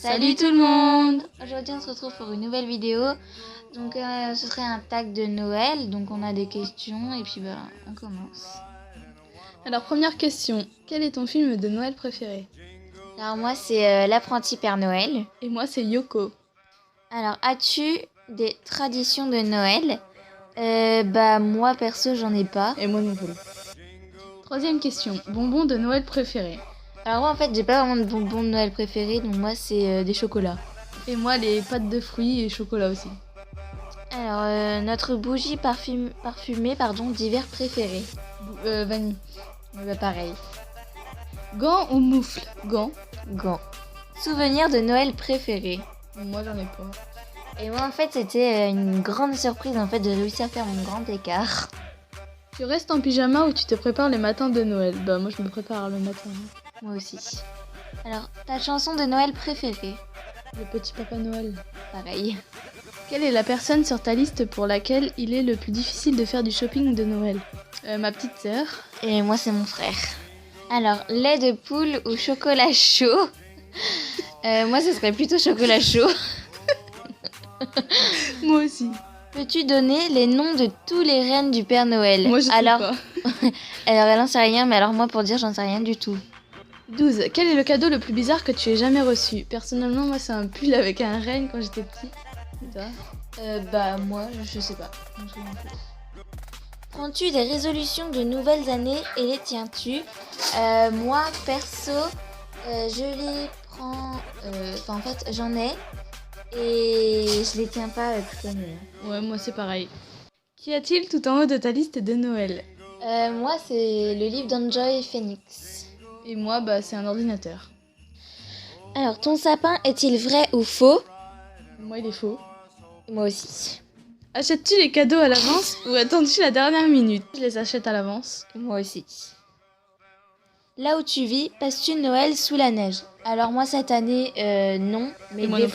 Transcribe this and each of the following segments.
Salut tout le monde! Aujourd'hui on se retrouve pour une nouvelle vidéo. Donc ce serait un tag de Noël. Donc on a des questions et puis on commence. Alors première question, quel est ton film de Noël préféré? Alors moi c'est L'apprenti Père Noël. Et moi c'est Yoko. Alors as-tu des traditions de Noël? Moi perso j'en ai pas. Et moi non plus. Troisième question, bonbons de Noël préféré? Alors moi en fait j'ai pas vraiment de bonbons de Noël préférés. Donc moi c'est des chocolats. Et moi les pâtes de fruits et chocolat aussi. Alors notre bougie parfumée d'hiver préférée. Vanille. Pareil. Gants ou moufles? Gants. Gants. Souvenir de Noël préféré. Moi j'en ai pas. Et moi en fait c'était une grande surprise en fait de réussir à faire mon grand écart. Tu restes en pyjama ou tu te prépares les matins de Noël? Bah moi je me prépare le matin. Moi aussi. Alors ta chanson de Noël préférée? Le petit Papa Noël. Pareil. Quelle est la personne sur ta liste pour laquelle il est le plus difficile de faire du shopping de Noël? Ma petite sœur. Et moi c'est mon frère. Alors lait de poule ou chocolat chaud? Moi ce serait plutôt chocolat chaud. Moi aussi. Peux-tu donner les noms de tous les reines du Père Noël? Moi je sais pas. Alors elle en sait rien, mais alors moi pour dire j'en sais rien du tout. 12. Quel est le cadeau le plus bizarre que tu aies jamais reçu? Personnellement, moi, c'est un pull avec un renne quand j'étais petit. Et toi? Moi, je sais pas. Je me souviens plus. Prends-tu des résolutions de nouvelles années et les tiens-tu? Moi, perso, je les prends... en fait, j'en ai et je les tiens pas toute l'année. Ouais, moi, c'est pareil. Qu'y a-t-il tout en haut de ta liste de Noël? Moi, c'est le livre d'Enjoy Phoenix. Et moi, c'est un ordinateur. Alors, ton sapin est-il vrai ou faux? Moi, il est faux. Moi aussi. Achètes-tu les cadeaux à l'avance ou attends-tu la dernière minute? Je les achète à l'avance. Moi aussi. Là où tu vis, passes-tu Noël sous la neige? Alors moi cette année, non, mais des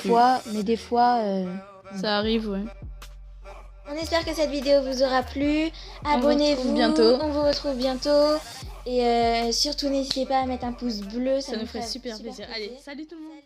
fois... Ça arrive, ouais. On espère que cette vidéo vous aura plu. Abonnez-vous, on vous retrouve bientôt. Et surtout n'hésitez pas à mettre un pouce bleu, ça nous ferait super plaisir. Allez, salut tout le monde.